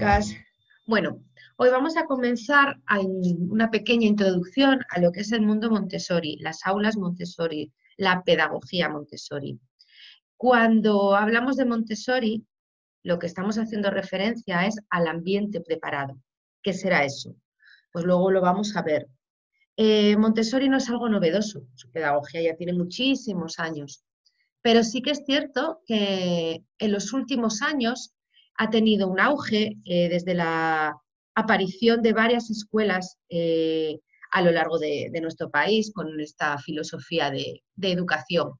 chicas. Bueno, hoy vamos a comenzar una pequeña introducción a lo que es el mundo Montessori, las aulas Montessori, la pedagogía Montessori. Cuando hablamos de Montessori, lo que estamos haciendo referencia es al ambiente preparado. ¿Qué será eso? Pues luego lo vamos a ver. Montessori no es algo novedoso, su pedagogía ya tiene muchísimos años, pero sí que es cierto que en los últimos años ha tenido un auge desde la aparición de varias escuelas a lo largo de nuestro país con esta filosofía de educación.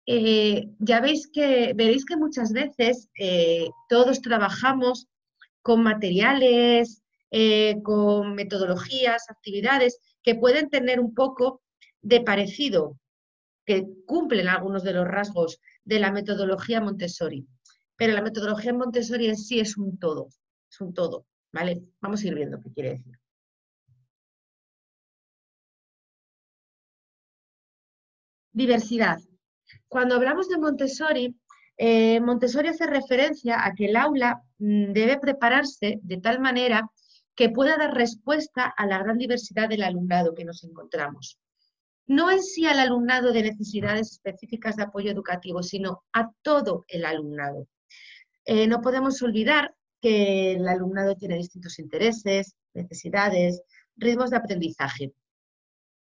Veréis que muchas veces todos trabajamos con materiales, con metodologías, actividades que pueden tener un poco de parecido, que cumplen algunos de los rasgos de la metodología Montessori. Pero la metodología Montessori en sí es un todo, ¿vale? Vamos a ir viendo qué quiere decir. Diversidad. Cuando hablamos de Montessori, Montessori hace referencia a que el aula debe prepararse de tal manera que pueda dar respuesta a la gran diversidad del alumnado que nos encontramos. No en sí al alumnado de necesidades específicas de apoyo educativo, sino a todo el alumnado. No podemos olvidar que el alumnado tiene distintos intereses, necesidades, ritmos de aprendizaje.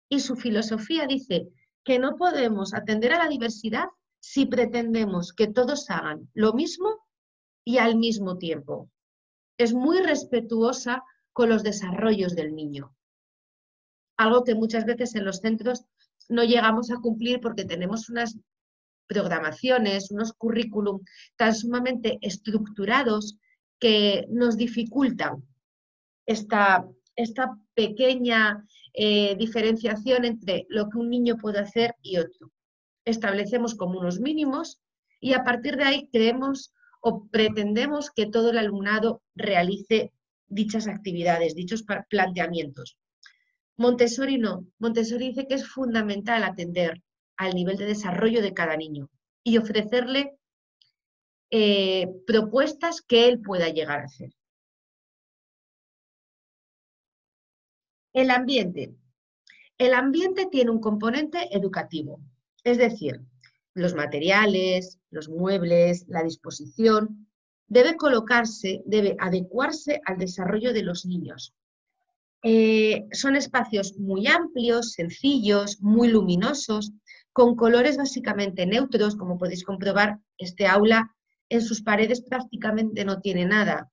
Y su filosofía dice que no podemos atender a la diversidad si pretendemos que todos hagan lo mismo y al mismo tiempo. Es muy respetuosa con los desarrollos del niño. Algo que muchas veces en los centros no llegamos a cumplir porque tenemos unas programaciones, unos currículum tan sumamente estructurados que nos dificultan esta pequeña diferenciación entre lo que un niño puede hacer y otro. Establecemos como unos mínimos y a partir de ahí creemos o pretendemos que todo el alumnado realice dichas actividades, dichos planteamientos. Montessori no. Montessori dice que es fundamental atender al nivel de desarrollo de cada niño y ofrecerle propuestas que él pueda llegar a hacer. El ambiente. El ambiente tiene un componente educativo, es decir, los materiales, los muebles, la disposición, debe adecuarse al desarrollo de los niños. Son espacios muy amplios, sencillos, muy luminosos, con colores básicamente neutros, como podéis comprobar, este aula en sus paredes prácticamente no tiene nada.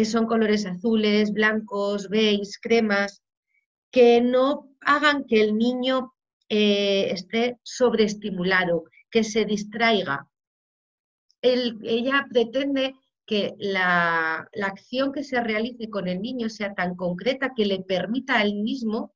Son colores azules, blancos, beige, cremas, que no hagan que el niño esté sobreestimulado, que se distraiga. Ella pretende que la acción que se realice con el niño sea tan concreta que le permita a él mismo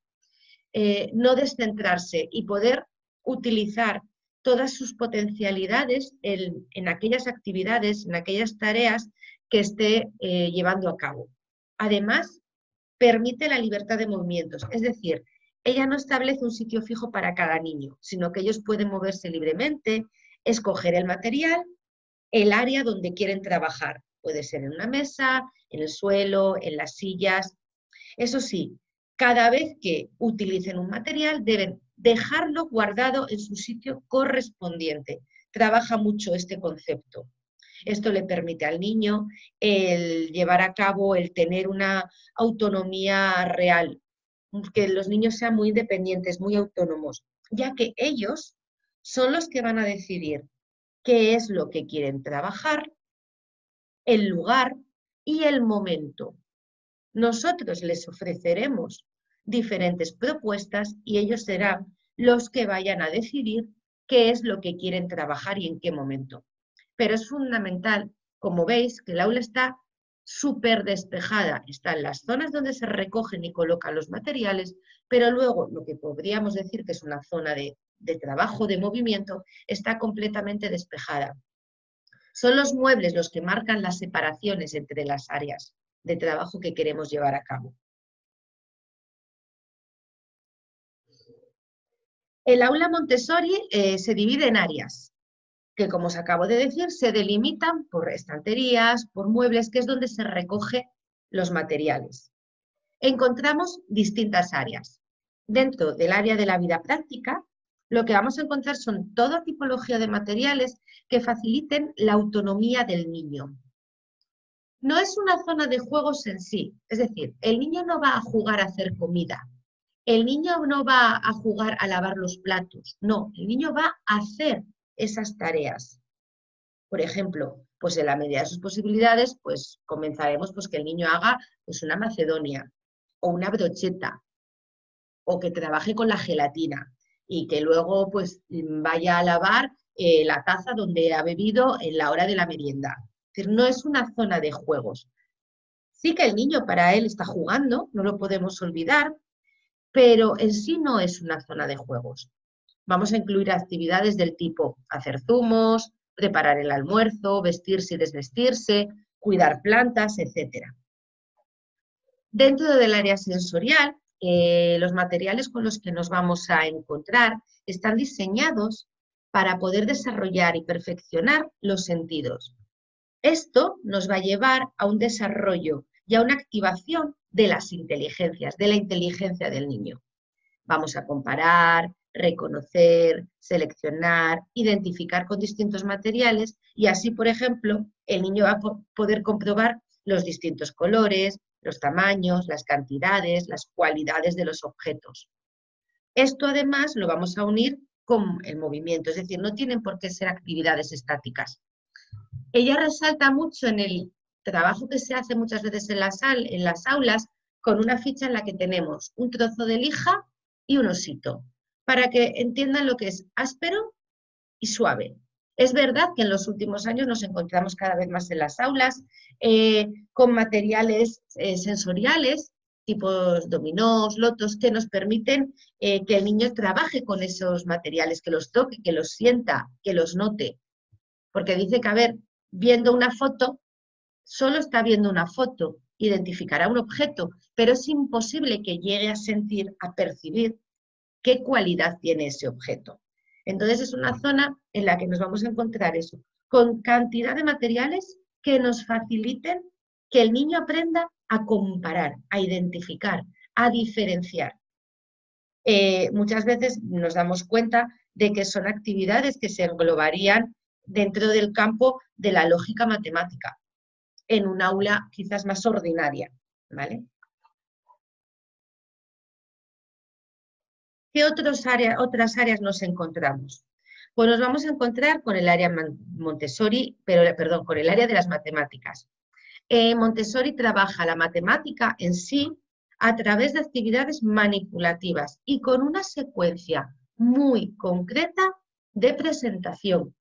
no descentrarse y poder utilizar todas sus potencialidades en aquellas actividades, en aquellas tareas que esté llevando a cabo. Además, permite la libertad de movimientos, es decir, ella no establece un sitio fijo para cada niño, sino que ellos pueden moverse libremente, escoger el material, el área donde quieren trabajar. Puede ser en una mesa, en el suelo, en las sillas. Eso sí, cada vez que utilicen un material deben dejarlo guardado en su sitio correspondiente. Trabaja mucho este concepto. Esto le permite al niño el llevar a cabo, el tener una autonomía real, que los niños sean muy independientes, muy autónomos, ya que ellos son los que van a decidir qué es lo que quieren trabajar, el lugar y el momento. Nosotros les ofreceremos diferentes propuestas y ellos serán los que vayan a decidir qué es lo que quieren trabajar y en qué momento. Pero es fundamental, como veis, que el aula está súper despejada. Están las zonas donde se recogen y colocan los materiales, pero luego lo que podríamos decir que es una zona de trabajo, de movimiento, está completamente despejada. Son los muebles los que marcan las separaciones entre las áreas de trabajo que queremos llevar a cabo. El aula Montessori se divide en áreas. que, como os acabo de decir, se delimitan por estanterías, por muebles, que es donde se recogen los materiales. Encontramos distintas áreas. Dentro del área de la vida práctica, lo que vamos a encontrar son toda tipología de materiales que faciliten la autonomía del niño. No es una zona de juegos en sí, es decir, el niño no va a jugar a hacer comida, el niño no va a jugar a lavar los platos, no, el niño va a hacer esas tareas. Por ejemplo, pues en la medida de sus posibilidades, pues comenzaremos pues que el niño haga pues una macedonia o una brocheta o que trabaje con la gelatina y que luego pues vaya a lavar la taza donde ha bebido en la hora de la merienda. Es decir, no es una zona de juegos. Sí que el niño para él está jugando, no lo podemos olvidar, pero en sí no es una zona de juegos. Vamos a incluir actividades del tipo hacer zumos, preparar el almuerzo, vestirse y desvestirse, cuidar plantas, etc. Dentro del área sensorial, los materiales con los que nos vamos a encontrar están diseñados para poder desarrollar y perfeccionar los sentidos. Esto nos va a llevar a un desarrollo y a una activación de las inteligencias, de la inteligencia del niño. Vamos a comparar, reconocer, seleccionar, identificar con distintos materiales y así, por ejemplo, el niño va a poder comprobar los distintos colores, los tamaños, las cantidades, las cualidades de los objetos. Esto además lo vamos a unir con el movimiento, es decir, no tienen por qué ser actividades estáticas. Ella resalta mucho en el trabajo que se hace muchas veces en las aulas con una ficha en la que tenemos un trozo de lija y un osito, para que entiendan lo que es áspero y suave. Es verdad que en los últimos años nos encontramos cada vez más en las aulas con materiales sensoriales, tipos dominós, lotos, que nos permiten que el niño trabaje con esos materiales, que los toque, que los sienta, que los note. Porque dice que, a ver, viendo una foto, solo está viendo una foto, identificará un objeto, pero es imposible que llegue a sentir, a percibir qué cualidad tiene ese objeto. Entonces es una zona en la que nos vamos a encontrar eso, con cantidad de materiales que nos faciliten que el niño aprenda a comparar, a identificar, a diferenciar. Muchas veces nos damos cuenta de que son actividades que se englobarían dentro del campo de la lógica matemática, en un aula quizás más ordinaria, ¿vale? ¿Qué otras áreas nos encontramos? Pues nos vamos a encontrar con el área Montessori, perdón, con el área de las matemáticas. Montessori trabaja la matemática en sí a través de actividades manipulativas y con una secuencia muy concreta de presentación.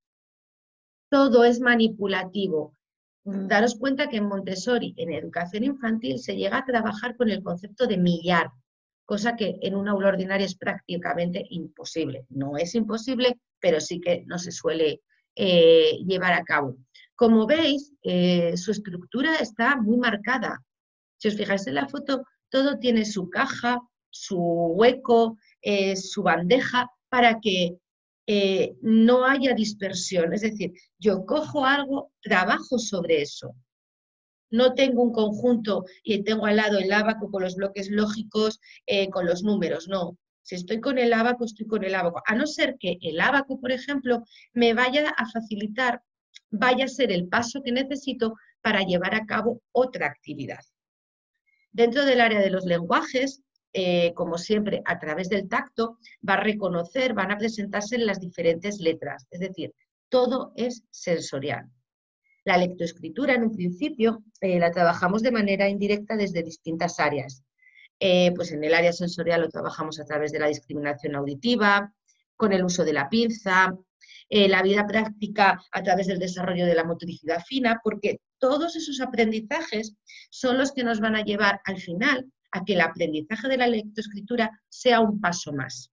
Todo es manipulativo. Daros cuenta que en Montessori, en educación infantil, se llega a trabajar con el concepto de millar, cosa que en una aula ordinaria es prácticamente imposible. No es imposible, pero sí que no se suele llevar a cabo. Como veis, su estructura está muy marcada. Si os fijáis en la foto, todo tiene su caja, su hueco, su bandeja, para que no haya dispersión. Es decir, yo cojo algo, trabajo sobre eso. No tengo un conjunto y tengo al lado el ábaco con los bloques lógicos, con los números, no. Si estoy con el ábaco, estoy con el ábaco. A no ser que el ábaco, por ejemplo, me vaya a facilitar, vaya a ser el paso que necesito para llevar a cabo otra actividad. Dentro del área de los lenguajes, como siempre, a través del tacto, va a reconocer, van a presentarse las diferentes letras. Es decir, todo es sensorial. La lectoescritura, en un principio, la trabajamos de manera indirecta desde distintas áreas. Pues en el área sensorial lo trabajamos a través de la discriminación auditiva, con el uso de la pinza, la vida práctica a través del desarrollo de la motricidad fina, porque todos esos aprendizajes son los que nos van a llevar al final a que el aprendizaje de la lectoescritura sea un paso más.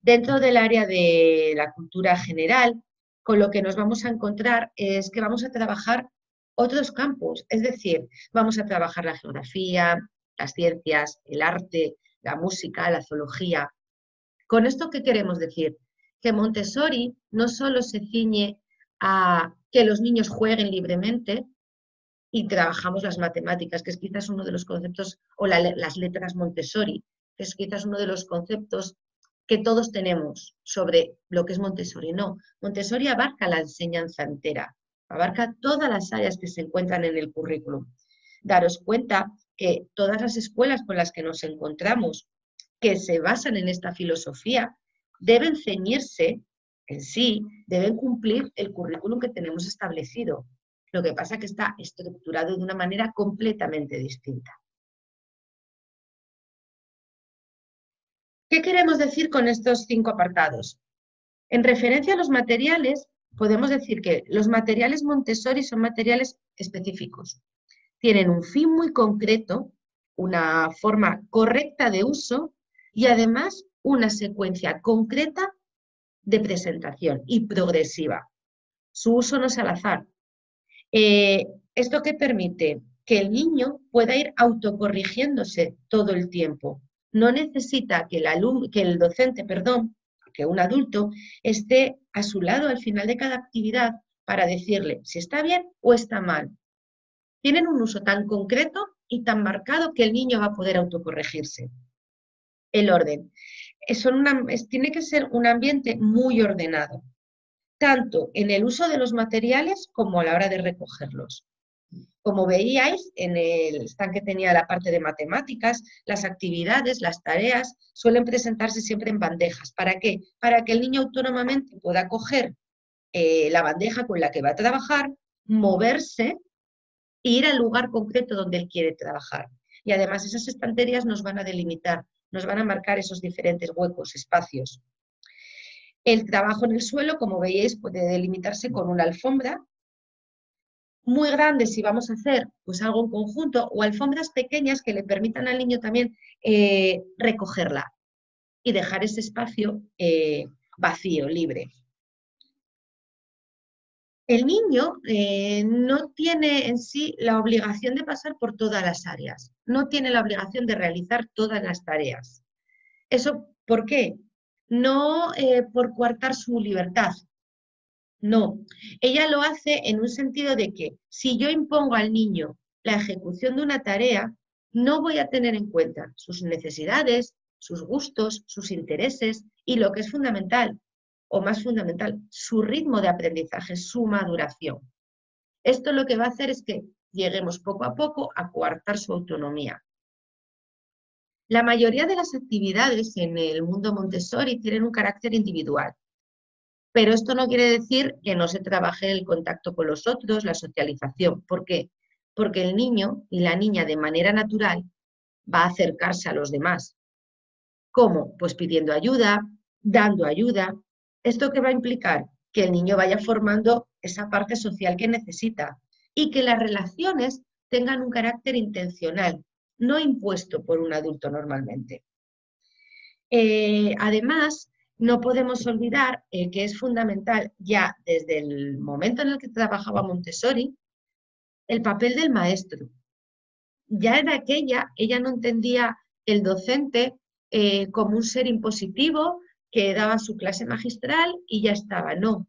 Dentro del área de la cultura general, con lo que nos vamos a encontrar es que vamos a trabajar otros campos, es decir, vamos a trabajar la geografía, las ciencias, el arte, la música, la zoología. ¿Con esto qué queremos decir? que Montessori no solo se ciñe a que los niños jueguen libremente y trabajamos las matemáticas, que es quizás uno de los conceptos, o las letras Montessori, que es quizás uno de los conceptos que todos tenemos sobre lo que es Montessori. No, Montessori abarca la enseñanza entera, abarca todas las áreas que se encuentran en el currículum. Daros cuenta que todas las escuelas con las que nos encontramos, que se basan en esta filosofía, deben ceñirse en sí, deben cumplir el currículum que tenemos establecido. Lo que pasa es que está estructurado de una manera completamente distinta. ¿Qué queremos decir con estos 5 apartados? En referencia a los materiales, podemos decir que los materiales Montessori son materiales específicos. Tienen un fin muy concreto, una forma correcta de uso y además una secuencia concreta de presentación y progresiva. Su uso no es al azar. ¿Esto qué permite? Que el niño pueda ir autocorrigiéndose todo el tiempo. No necesita que el docente, que un adulto esté a su lado al final de cada actividad para decirle si está bien o está mal. Tienen un uso tan concreto y tan marcado que el niño va a poder autocorregirse. El orden. Tiene que ser un ambiente muy ordenado, tanto en el uso de los materiales como a la hora de recogerlos. Como veíais, en el stand que tenía la parte de matemáticas, las actividades, las tareas, suelen presentarse siempre en bandejas. ¿Para qué? Para que el niño autónomamente pueda coger la bandeja con la que va a trabajar, moverse e ir al lugar concreto donde él quiere trabajar. Y además esas estanterías nos van a delimitar, nos van a marcar esos diferentes huecos, espacios. El trabajo en el suelo, como veis, puede delimitarse con una alfombra muy grande si vamos a hacer pues algo en conjunto, o alfombras pequeñas que le permitan al niño también recogerla y dejar ese espacio vacío, libre. El niño no tiene en sí la obligación de pasar por todas las áreas, no tiene la obligación de realizar todas las tareas. ¿Eso por qué? No por coartar su libertad, no. Ella lo hace en un sentido de que si yo impongo al niño la ejecución de una tarea, no voy a tener en cuenta sus necesidades, sus gustos, sus intereses y lo que es fundamental, o más fundamental, su ritmo de aprendizaje, su maduración. Esto lo que va a hacer es que lleguemos poco a poco a coartar su autonomía. La mayoría de las actividades en el mundo Montessori tienen un carácter individual, pero esto no quiere decir que no se trabaje el contacto con los otros, la socialización. ¿Por qué? Porque el niño y la niña de manera natural va a acercarse a los demás. ¿Cómo? Pues pidiendo ayuda, dando ayuda. ¿Esto qué va a implicar? Que el niño vaya formando esa parte social que necesita y que las relaciones tengan un carácter intencional, no impuesto por un adulto normalmente. Además, no podemos olvidar que es fundamental ya desde el momento en el que trabajaba Montessori, el papel del maestro. Ya en aquella, ella no entendía el docente como un ser impositivo que daba su clase magistral y ya estaba, no.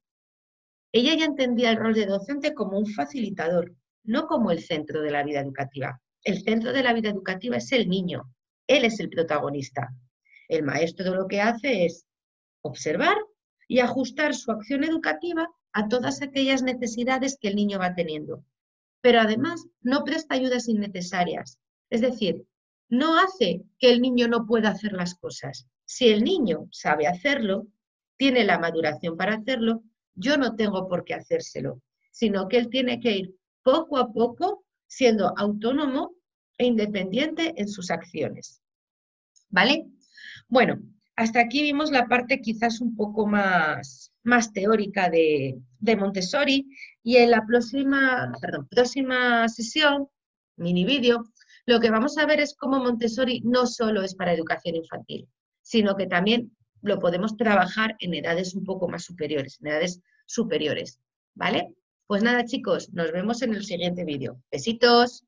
Ella ya entendía el rol de docente como un facilitador, no como el centro de la vida educativa. El centro de la vida educativa es el niño, él es el protagonista. El maestro lo que hace es observar y ajustar su acción educativa a todas aquellas necesidades que el niño va teniendo. Pero además no presta ayudas innecesarias. Es decir, no hace que el niño no pueda hacer las cosas. Si el niño sabe hacerlo, tiene la maduración para hacerlo, yo no tengo por qué hacérselo, sino que él tiene que ir poco a poco siendo autónomo e independiente en sus acciones. ¿Vale? Bueno, hasta aquí vimos la parte quizás un poco más teórica de Montessori, y en la próxima sesión, mini vídeo, lo que vamos a ver es cómo Montessori no solo es para educación infantil, sino que también lo podemos trabajar en edades un poco más superiores, ¿vale? Pues nada, chicos, nos vemos en el siguiente vídeo. Besitos.